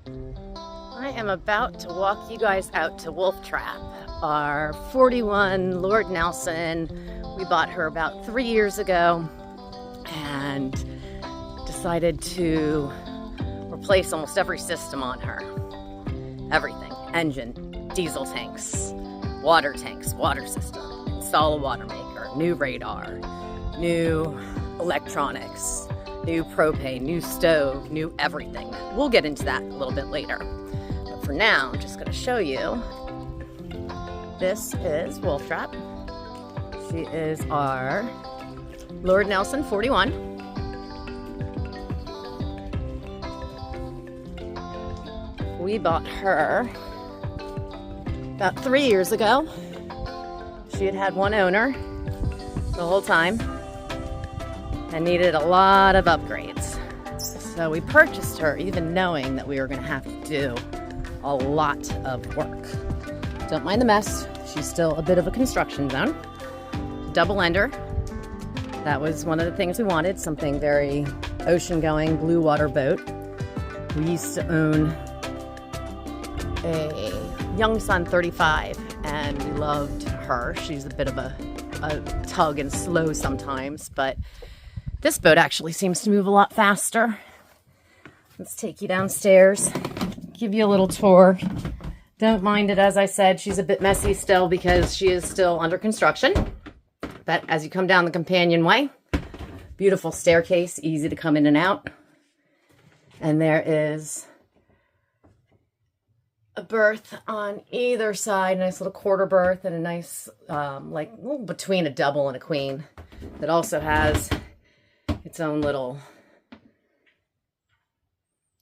I am about to walk you guys out to Wolf Trap, our 41 Lord Nelson. We bought her about 3 years ago and decided to replace almost every system on her. Everything. Engine, diesel tanks, water system, install a water maker, new radar, new electronics, new propane, new stove, new everything. We'll get into that a little bit later. But for now, I'm just going to show you. This is Wolf Trap. She is our Lord Nelson 41. We bought her about 3 years ago. She had had one owner the whole time and needed a lot of upgrades. So we purchased her even knowing that we were going to have to do a lot of work. Don't mind the mess. She's still a bit of a construction zone. Double ender. That was one of the things we wanted, something very ocean-going, blue water boat. We used to own a Young Sun 35 and we loved her. She's a bit of a tug and slow sometimes, but this boat actually seems to move a lot faster. Let's take you downstairs, give you a little tour. Don't mind it, as I said, she's a bit messy still because she is still under construction. But as you come down the companionway, beautiful staircase, easy to come in and out. And there is a berth on either side, nice little quarter berth and a nice, like between a double and a queen that also has its own little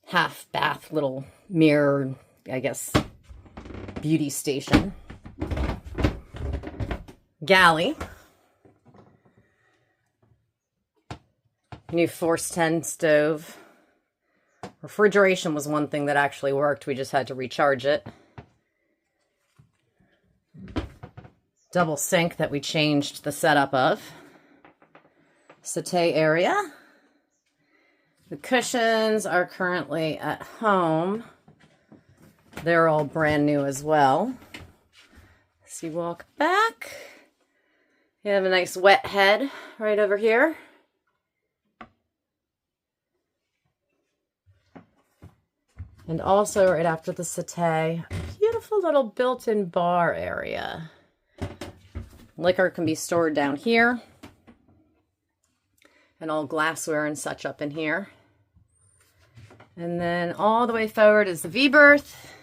half bath, little mirror, I guess, beauty station. Galley. New Force 10 stove. Refrigeration was one thing that actually worked. We just had to recharge it. Double sink that we changed the setup of. Settee area. The cushions are currently at home. They're all brand new as well. So you walk back. You have a nice wet head right over here. And also right after the settee, beautiful little built-in bar area. Liquor can be stored down here. And all glassware and such up in here. And then all the way forward is the V-berth.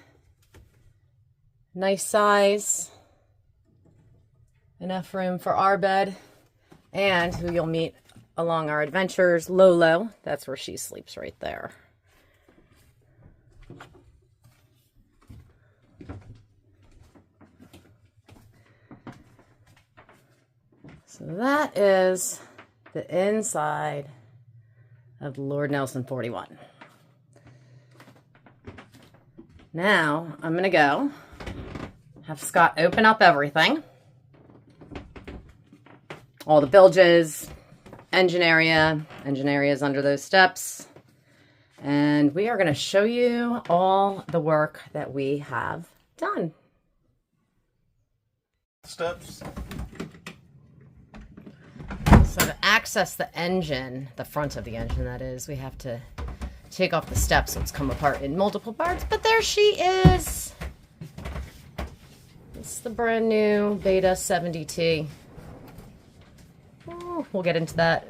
Nice size. Enough room for our bed. And who you'll meet along our adventures, Lolo. That's where she sleeps right there. So that is the inside of Lord Nelson 41. Now I'm going to go have Scott open up everything. All the bilges, engine area is under those steps. And we are going to show you all the work that we have done. Steps. So to access the engine, the front of the engine that is, we have to take off the steps so it's come apart in multiple parts. But there she is. It's the brand new Beta 70T. Oh, we'll get into that.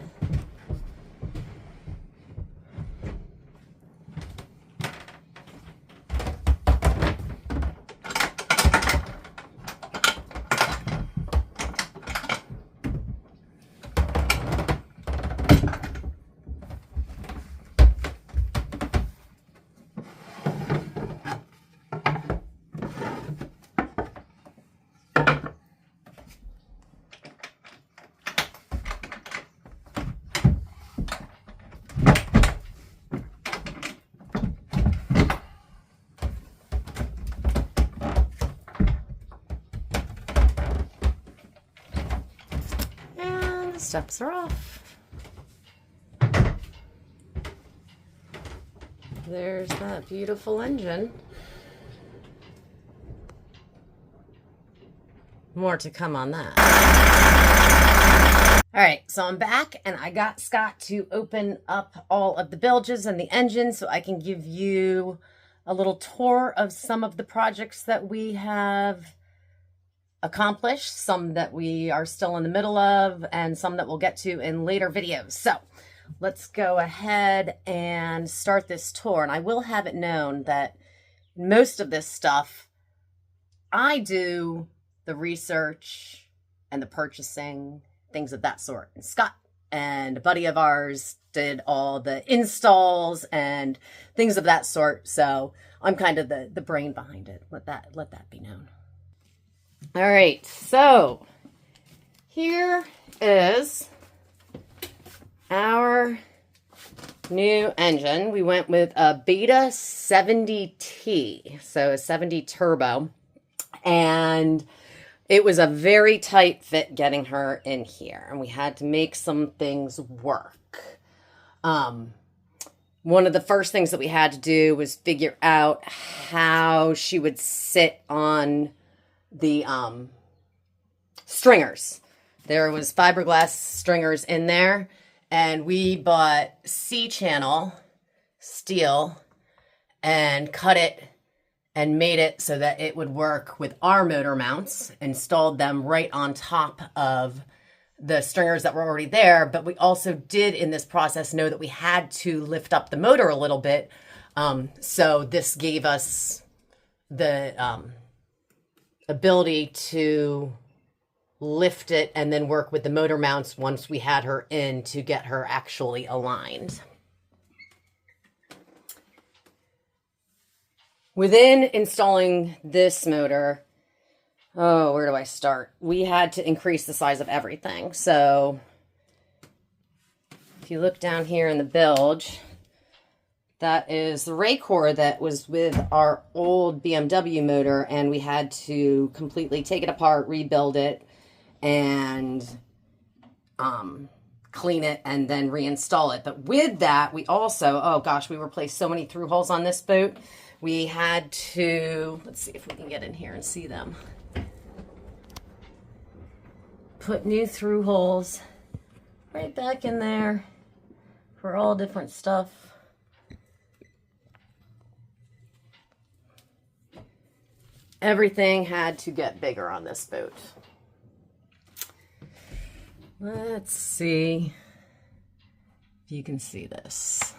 steps are off. there's that beautiful engine. More to come on that. All right, so I'm back and I got Scott to open up all of the bilges and the engine so I can give you a little tour of some of the projects that we have accomplished, some that we are still in the middle of, and some that we'll get to in later videos. So let's go ahead and start this tour. And I will have it known that most of this stuff, I do the research and the purchasing, things of that sort. And Scott and a buddy of ours did all the installs and things of that sort. So I'm kind of the brain behind it. Let that be known. All right, so here is our new engine. We went with a Beta 70T, so a 70 turbo, and it was a very tight fit getting her in here, and we had to make some things work. One of the first things that we had to do was figure out how she would sit on the stringers. There was fiberglass stringers in there, and we bought C-channel steel and cut it and made it so that it would work with our motor mounts, installed them right on top of the stringers that were already there. But we also did in this process know that we had to lift up the motor a little bit. So this gave us the ability to lift it and then work with the motor mounts once we had her in to get her actually aligned. Within installing this motor, where do I start? We had to increase the size of everything. So if you look down here in the bilge, that is the Raycore that was with our old BMW motor, and we had to completely take it apart, rebuild it, and clean it, and then reinstall it. But with that, we also, oh gosh, we replaced so many through holes on this boat. We had to, let's see if we can get in here and see them. Put new through holes right back in there for all different stuff. Everything had to get bigger on this boat. Let's see if you can see this.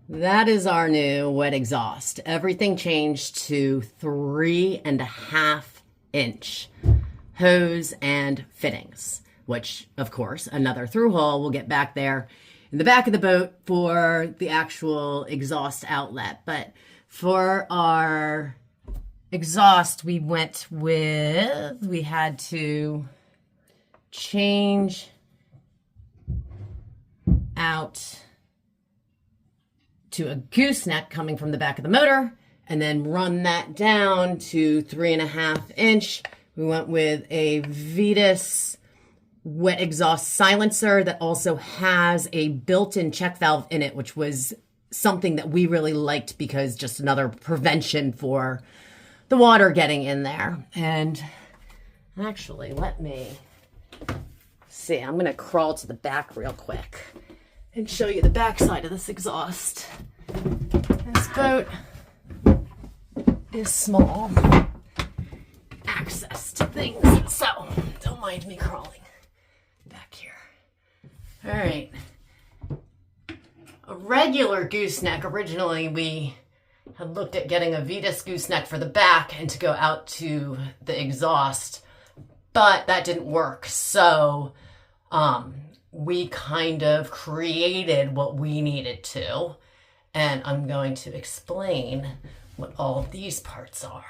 That is our new wet exhaust. Everything changed to 3.5 inch hose and fittings, which of course another through hole will get back there in the back of the boat for the actual exhaust outlet. But for our exhaust, we had to change out to a gooseneck coming from the back of the motor and then run that down to 3.5 inch. We went with a Vetus wet exhaust silencer that also has a built-in check valve in it, which was something that we really liked because just another prevention for the water getting in there. And actually, let me see. I'm going to crawl to the back real quick and show you the back side of this exhaust. This boat is small. Access to things. So, don't mind me crawling back here. All right. A regular gooseneck, originally we had looked at getting a Vetus gooseneck for the back and to go out to the exhaust, but that didn't work. So we kind of created what we needed to, and I'm going to explain what all of these parts are.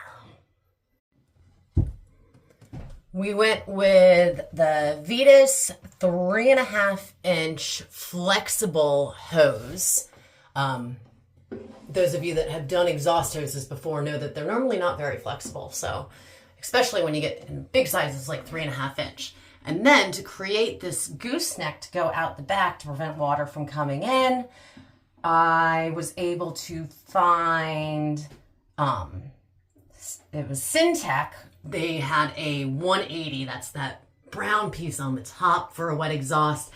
We went with the Vetus 3.5 inch flexible hose. Those of you that have done exhaust hoses before know that they're normally not very flexible. So especially when you get in big sizes like 3.5 inch. And then to create this gooseneck to go out the back to prevent water from coming in, I was able to find, it was Syntec. They had a 180, that's that brown piece on the top for a wet exhaust.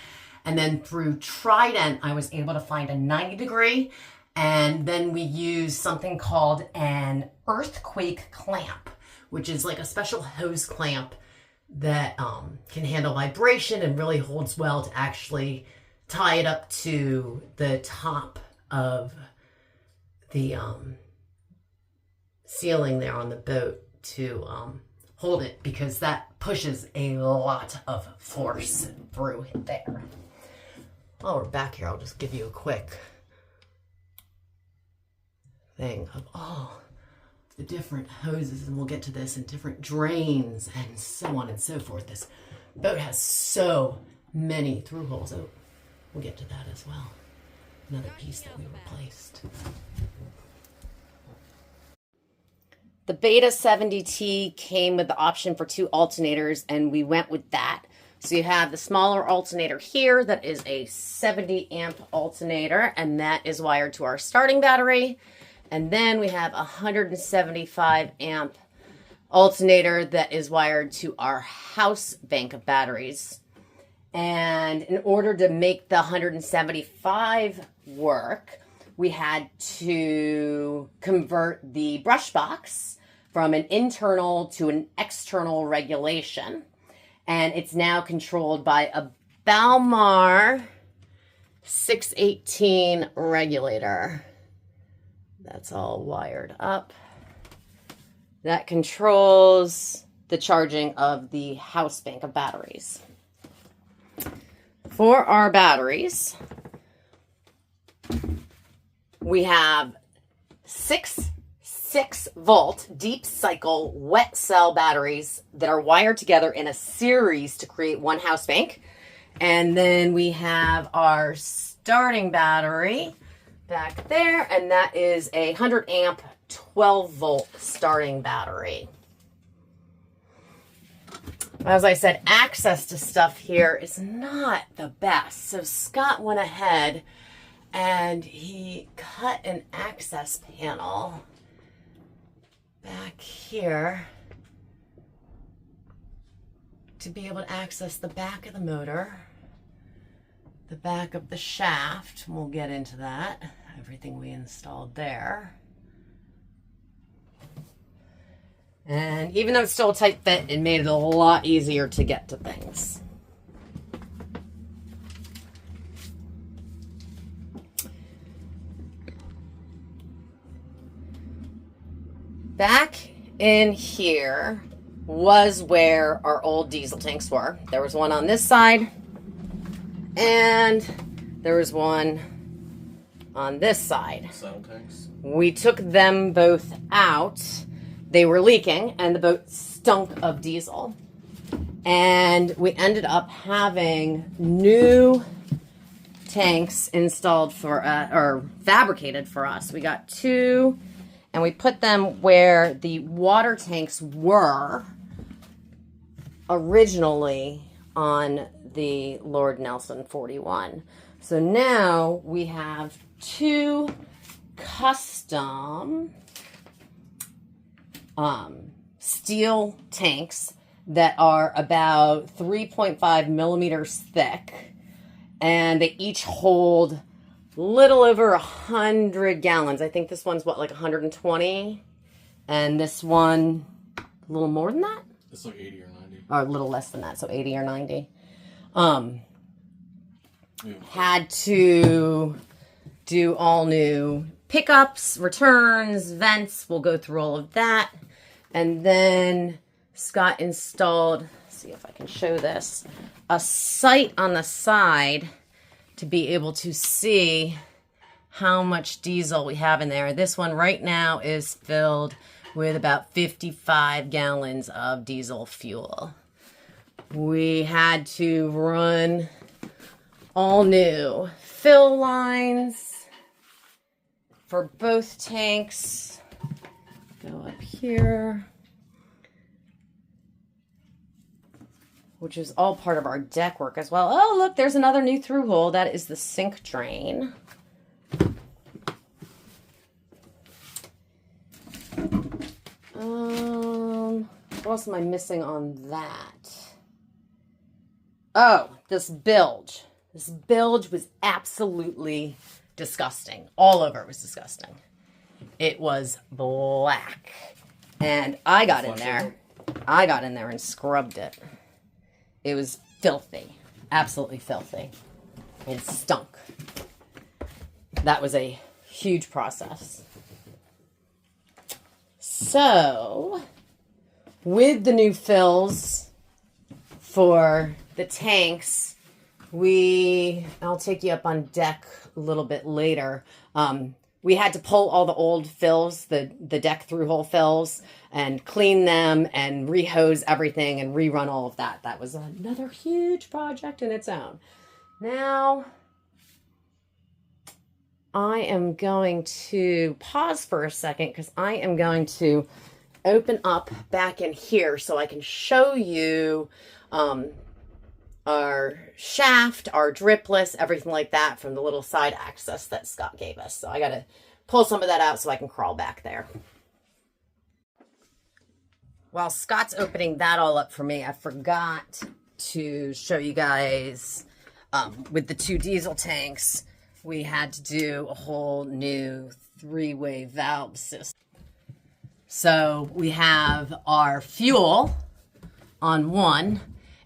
And then through Trident, I was able to find a 90 degree. And then we used something called an earthquake clamp, which is like a special hose clamp that can handle vibration and really holds well to actually tie it up to the top of the ceiling there on the boat to hold it, because that pushes a lot of force through there. While we're back here, I'll just give you a quick thing of all the different hoses, and we'll get to this, and different drains and so on and so forth. This boat has so many through holes. Oh, we'll get to that as well. Another piece that we replaced. The Beta 70T came with the option for 2 alternators, and we went with that. So you have the smaller alternator here that is a 70 amp alternator, and that is wired to our starting battery. And then we have a 175 amp alternator that is wired to our house bank of batteries. And in order to make the 175 work, we had to convert the brush box from an internal to an external regulation. And it's now controlled by a Balmar 618 regulator. That's all wired up. That controls the charging of the house bank of batteries. For our batteries, we have 6 volt deep cycle wet cell batteries that are wired together in a series to create one house bank. And then we have our starting battery back there, and that is a 100 amp 12 volt starting battery. As I said, access to stuff here is not the best. So Scott went ahead and he cut an access panel back here to be able to access the back of the motor, the back of the shaft. We'll get into that, everything we installed there. And even though it's still a tight fit, it made it a lot easier to get to things. Back in here was where our old diesel tanks were. There was one on this side, and there was one on this side. Saddle tanks. We took them both out. They were leaking, and the boat stunk of diesel. And we ended up having new tanks installed for or fabricated for us. We got 2, and we put them where the water tanks were originally on the Lord Nelson 41. So now we have 2 custom steel tanks that are about 3.5 millimeters thick, and they each hold little over 100 gallons. I think this one's what, like 120, and this one a little more than that. It's like 80 or 90, or a little less than that, so 80 or 90. Had to do all new pickups, returns, vents. We'll go through all of that. And then Scott installed, let's see if I can show this, a sight on the side to be able to see how much diesel we have in there. This one right now is filled with about 55 gallons of diesel fuel. We had to run all new fill lines for both tanks. Go up here, which is all part of our deck work as well. Oh, look, there's another new through hole. That is the sink drain. What else am I missing on that? Oh, this bilge. This bilge was absolutely disgusting. All over it was disgusting. It was black. And I got in there. I got in there and scrubbed it. It was filthy. Absolutely filthy. It stunk. That was a huge process. So, with the new fills for the tanks, I'll take you up on deck a little bit later. We had to pull all the old fills, the deck through-hole fills, and clean them and rehose everything and rerun all of that. That was another huge project in its own. Now, I am going to pause for a second because I am going to open up back in here so I can show you our shaft, our dripless, everything like that from the little side access that Scott gave us. So I got to pull some of that out so I can crawl back there. While Scott's opening that all up for me, I forgot to show you guys with the 2 diesel tanks, we had to do a whole new 3-way valve system. So we have our fuel on one,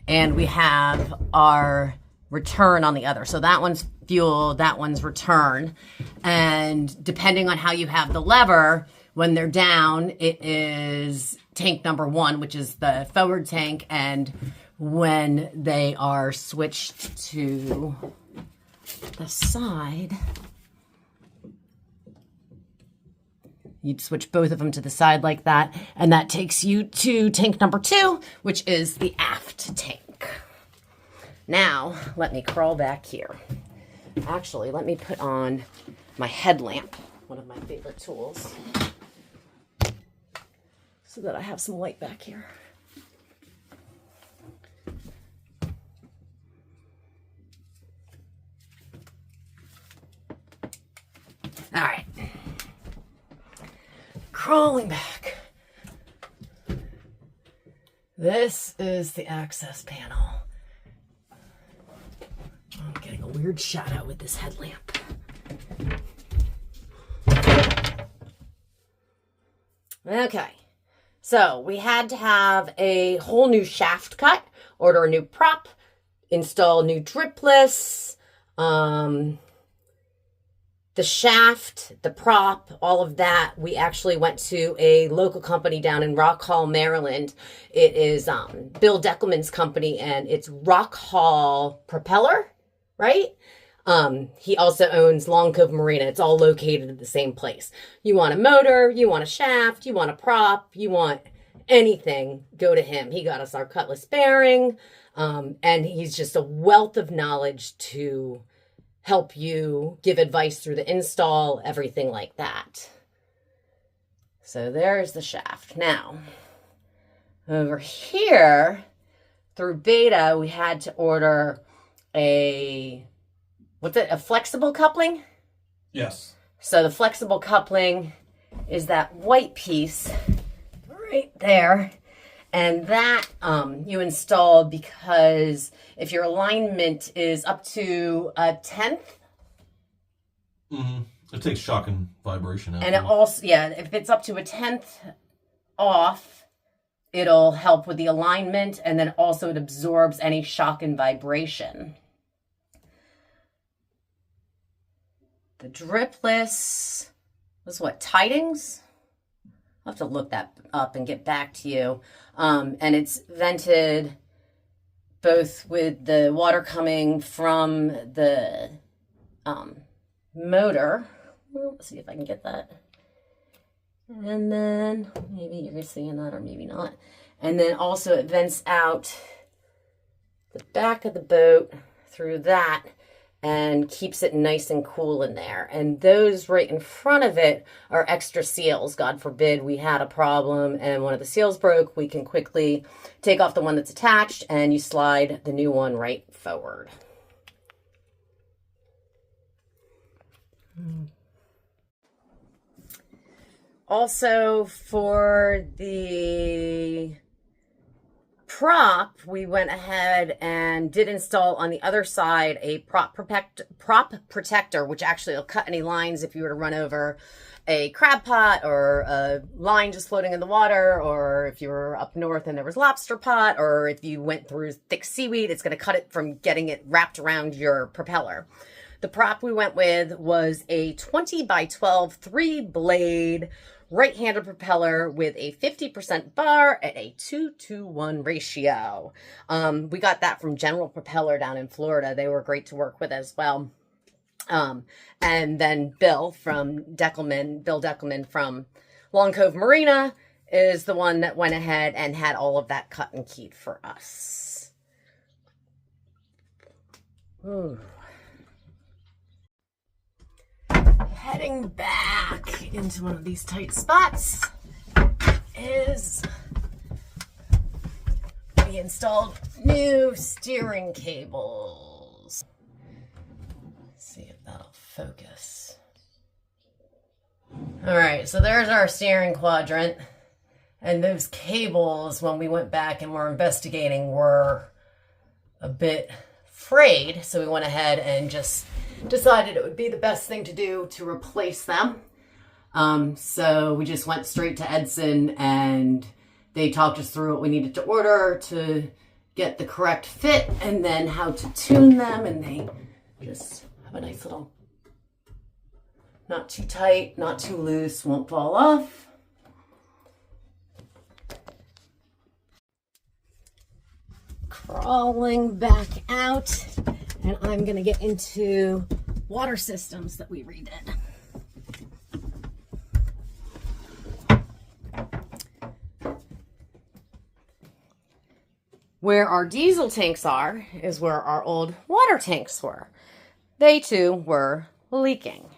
and we have our return on the other. So that one's fuel, that one's return. And depending on how you have the lever, when they're down, it is tank number 1, which is the forward tank. And when they are switched to the side, you'd switch both of them to the side like that, and that takes you to tank number 2, which is the aft tank. Now, let me crawl back here. Actually, let me put on my headlamp, one of my favorite tools, so that I have some light back here. All right. Crawling back. This is the access panel. I'm getting a weird shadow with this headlamp. Okay, so we had to have a whole new shaft cut, order a new prop, install new dripless, the shaft, the prop, all of that. We actually went to a local company down in Rock Hall, Maryland. It is Bill Deckelman's company, and it's Rock Hall Propeller, right? He also owns Long Cove Marina. It's all located at the same place. You want a motor, you want a shaft, you want a prop, you want anything, go to him. He got us our Cutlass bearing, and he's just a wealth of knowledge to help you give advice through the install, everything like that. So there's the shaft. Now, over here, through Beta, we had to order a flexible coupling? Yes. So the flexible coupling is that white piece right there. And that you install because if your alignment is up to a 1/10. Mm-hmm. It takes shock and vibration out. And it also, if it's up to a 1/10 off, it'll help with the alignment, and then also it absorbs any shock and vibration. The dripless was what, Tidings? I'll have to look that up and get back to you. And it's vented both with the water coming from the motor. Let's see if I can get that. And then maybe you're seeing that or maybe not. And then also it vents out the back of the boat through that and keeps it nice and cool in there. And those right in front of it are extra seals. God forbid we had a problem and one of the seals broke, we can quickly take off the one that's attached and you slide the new one right forward. Also, for the prop, we went ahead and did install on the other side a prop protector, which actually will cut any lines if you were to run over a crab pot or a line just floating in the water, or if you were up north and there was lobster pot, or if you went through thick seaweed, it's going to cut it from getting it wrapped around your propeller. The prop we went with was a 20 by 12 3-blade right-handed propeller with a 50% bar at a 2-to-1 ratio. We got that from General Propeller down in Florida. They were great to work with as well. And then Bill Deckelman from Long Cove Marina is the one that went ahead and had all of that cut and keyed for us. Ooh. Heading back into one of these tight spots is we installed new steering cables. Let's see if that'll focus. All right, so there's our steering quadrant, and those cables, when we went back and were investigating, were a bit frayed, so we went ahead and just decided it would be the best thing to do to replace them. So we just went straight to Edson, and they talked us through what we needed to order to get the correct fit and then how to tune them, and they just have a nice little, not too tight, not too loose, won't fall off. Crawling back out, and I'm going to get into water systems that we redid. Where our diesel tanks are is where our old water tanks were. They too were leaking.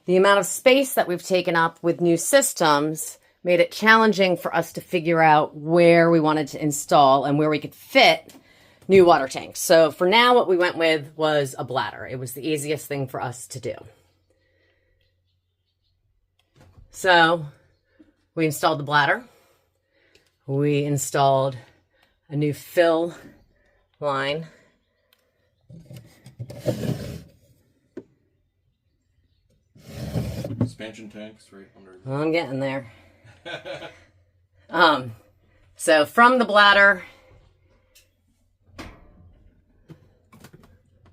The amount of space that we've taken up with new systems made it challenging for us to figure out where we wanted to install and where we could fit new water tanks. So for now, what we went with was a bladder. It was the easiest thing for us to do. So we installed the bladder. We installed a new fill line. Expansion tanks right under. I'm getting there. So from the bladder,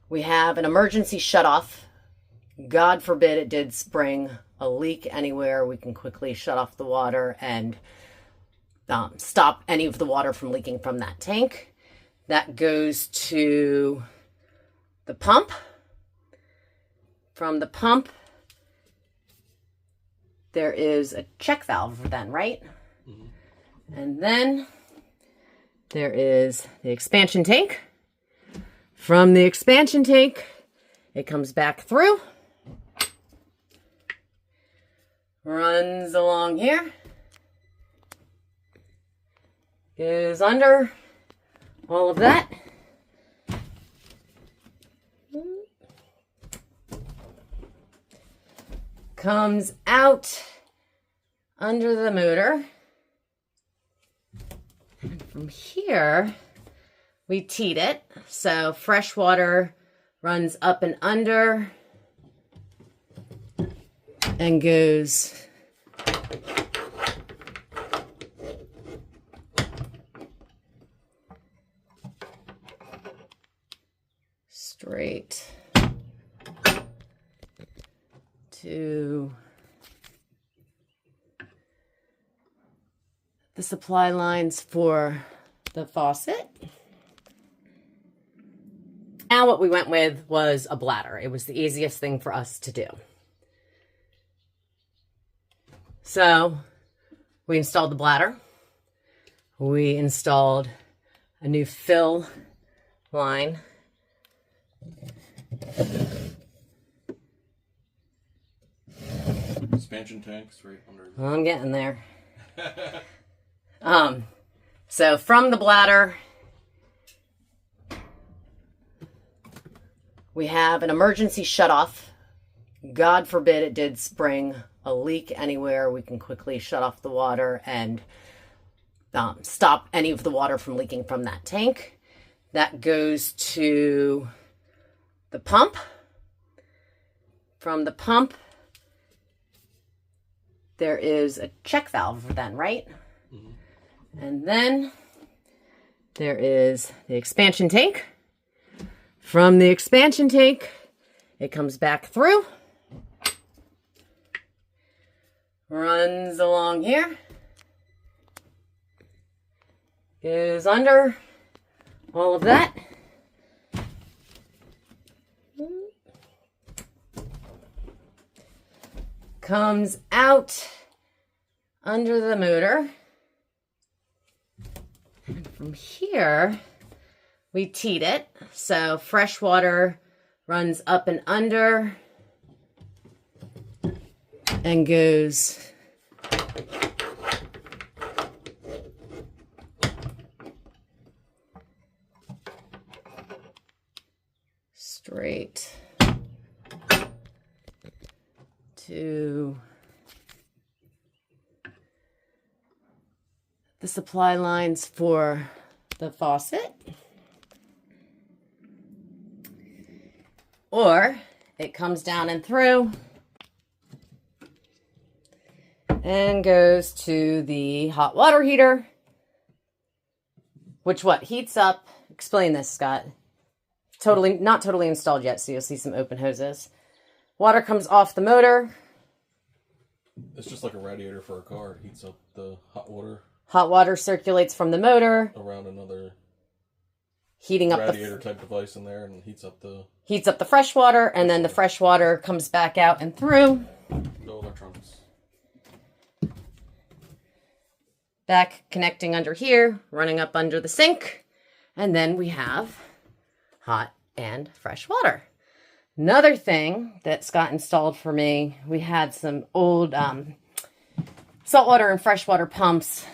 we have an emergency shutoff. God forbid it did spring a leak anywhere. We can quickly shut off the water and stop any of the water from leaking from that tank. That goes to the pump. From the pump, there is a check valve then, right? Mm-hmm. And then there is the expansion tank. From the expansion tank, it comes back through, runs along here, goes under all of that, comes out under the motor, and from here we teed it, so fresh water runs up and under and goes straight to the supply lines for the faucet. Now what we went with was a bladder. It was the easiest thing for us to do. So we installed the bladder. We installed a new fill line. Expansion tanks right under. I'm getting there. So from the bladder, we have an emergency shutoff. God forbid it did spring a leak anywhere, we can quickly shut off the water and stop any of the water from leaking from that tank. That goes to the pump. From the pump, there is a check valve then, right? Mm-hmm. And then there is the expansion tank. From the expansion tank, it comes back through, runs along here, goes under all of that, comes out under the motor, and from here we teat it, so fresh water runs up and under and goes straight to the supply lines for the faucet. Or it comes down and through and goes to the hot water heater, which heats up. Explain this, Scott. Not totally installed yet, so you'll see some open hoses. Water comes off the motor. It's just like a radiator for a car. It heats up the hot water. Hot water circulates from the motor around another heating up radiator type device in there, and heats up the fresh water, and then the fresh water comes back out and through. No electronics. Back connecting under here, running up under the sink, and then we have hot and fresh water. Another thing that Scott installed for me, we had some old saltwater and freshwater pumps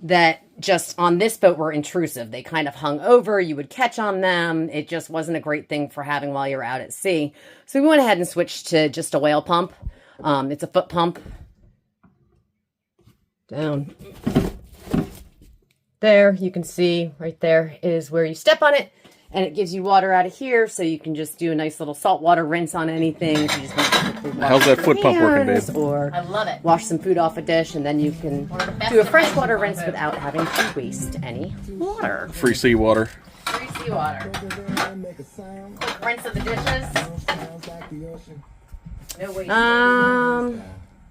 that just on this boat were intrusive. They kind of hung over. You would catch on them. It just wasn't a great thing for having while you're out at sea. So we went ahead and switched to just a whale pump. It's a foot pump. Down there, you can see right there is where you step on it. And it gives you water out of here, so you can just do a nice little saltwater rinse on anything. If you just want to quickly wash How's that foot pump working, babe? Or I love it. Wash some food off a dish, and then you can do a freshwater rinse without having to waste any water. Free seawater. Free seawater. Quick rinse of the dishes. No waste. I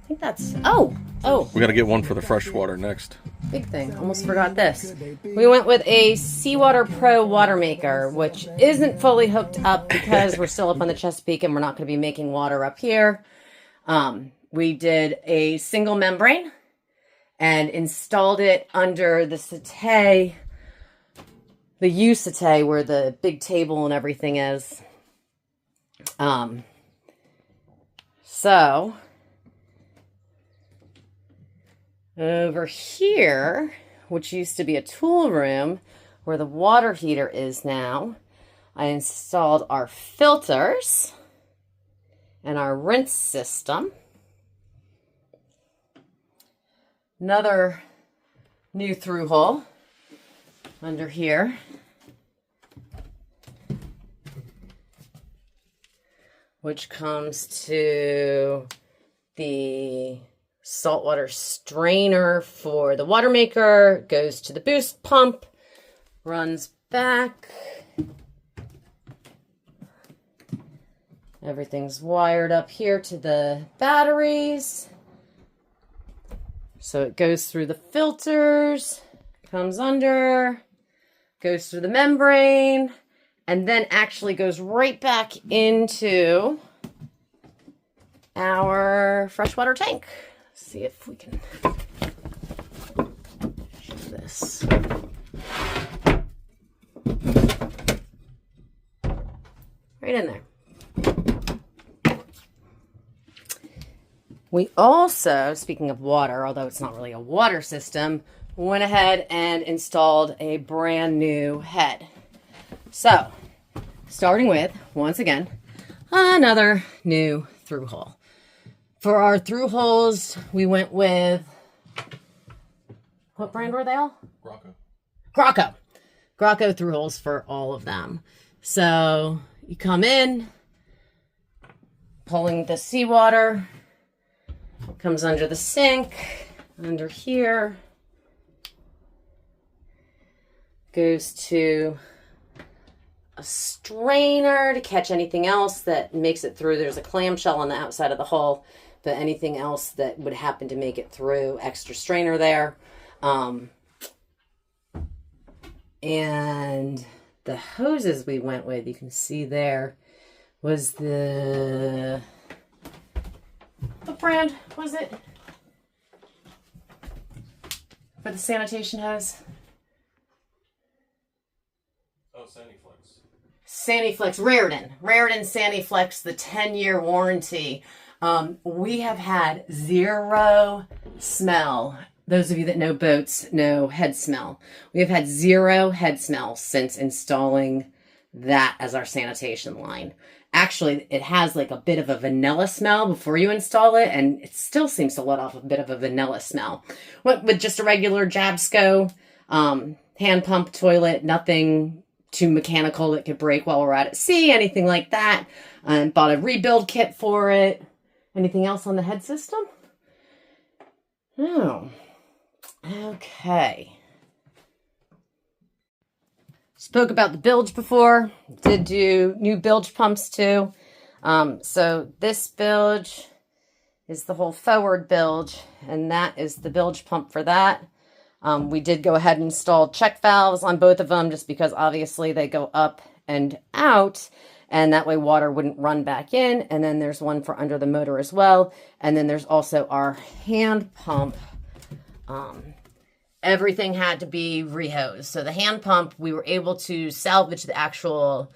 think that's... Oh! We got to get one for the freshwater next. Big thing. Almost forgot this. We went with a Seawater Pro water maker, which isn't fully hooked up because we're still up on the Chesapeake and we're not going to be making water up here. We did a single membrane and installed it under the settee, the U settee where the big table and everything is. So over here, which used to be a tool room, where the water heater is now, I installed our filters and our rinse system. Another new through hole under here. Which comes to the saltwater strainer for the water maker, goes to the boost pump, runs back. Everything's wired up here to the batteries. So it goes through the filters, comes under, goes through the membrane, and then actually goes right back into our freshwater tank. See if we can show this. Right in there. We also, speaking of water, although it's not really a water system, went ahead and installed a brand new head. So, starting with, once again, another new through hole. For our through holes, we went with, what brand were they all? Grocco. Grocco through holes for all of them. So you come in, pulling the seawater, comes under the sink, under here, goes to a strainer to catch anything else that makes it through. There's a clamshell on the outside of the hull, but anything else that would happen to make it through, extra strainer there. And the hoses we went with, you can see there, was the, what brand was it? For the sanitation hose? Oh, Saniflex. Saniflex, Raritan Saniflex, the 10-year warranty. We have had zero smell. Those of you that know boats know head smell. We have had zero head smell since installing that as our sanitation line. Actually, it has like a bit of a vanilla smell before you install it, and it still seems to let off a bit of a vanilla smell. With just a regular Jabsco hand pump toilet, nothing too mechanical that could break while we're out at sea, anything like that. Bought a rebuild kit for it. Anything else on the head system? No. Okay. Spoke about the bilge before. Did do new bilge pumps too. So this bilge is the whole forward bilge, and that is the bilge pump for that. We did go ahead and install check valves on both of them just because obviously they go up and out, and that way water wouldn't run back in. And then there's one for under the motor as well. And then there's also our hand pump. Everything had to be rehosed. So the hand pump, we were able to salvage the actual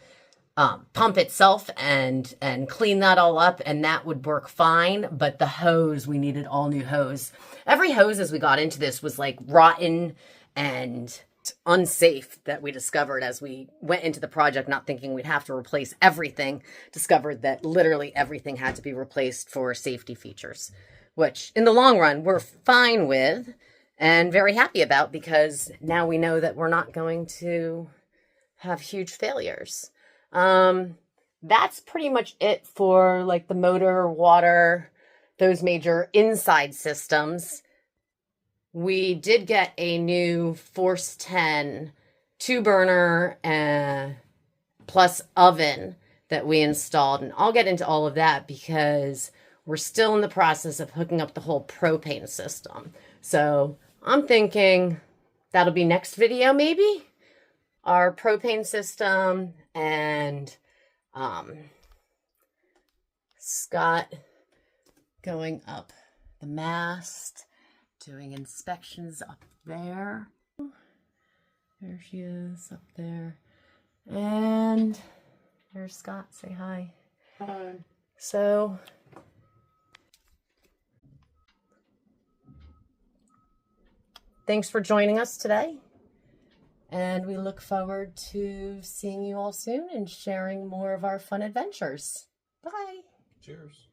pump itself and clean that all up, and that would work fine. But the hose, we needed all new hose. Every hose as we got into this was like rotten and unsafe that we discovered as we went into the project, not thinking we'd have to replace everything. Discovered that literally everything had to be replaced for safety features, which in the long run we're fine with and very happy about, because now we know that we're not going to have huge failures. That's pretty much it for like the motor, water, those major inside systems. We did get a new Force 10 2-burner plus oven that we installed, and I'll get into all of that because we're still in the process of hooking up the whole propane system. So I'm thinking that'll be next video, maybe. Our propane system, and Scott going up the mast, doing inspections up there. There she is up there. And there's Scott. Say hi. Hi. So thanks for joining us today, and we look forward to seeing you all soon and sharing more of our fun adventures. Bye. Cheers.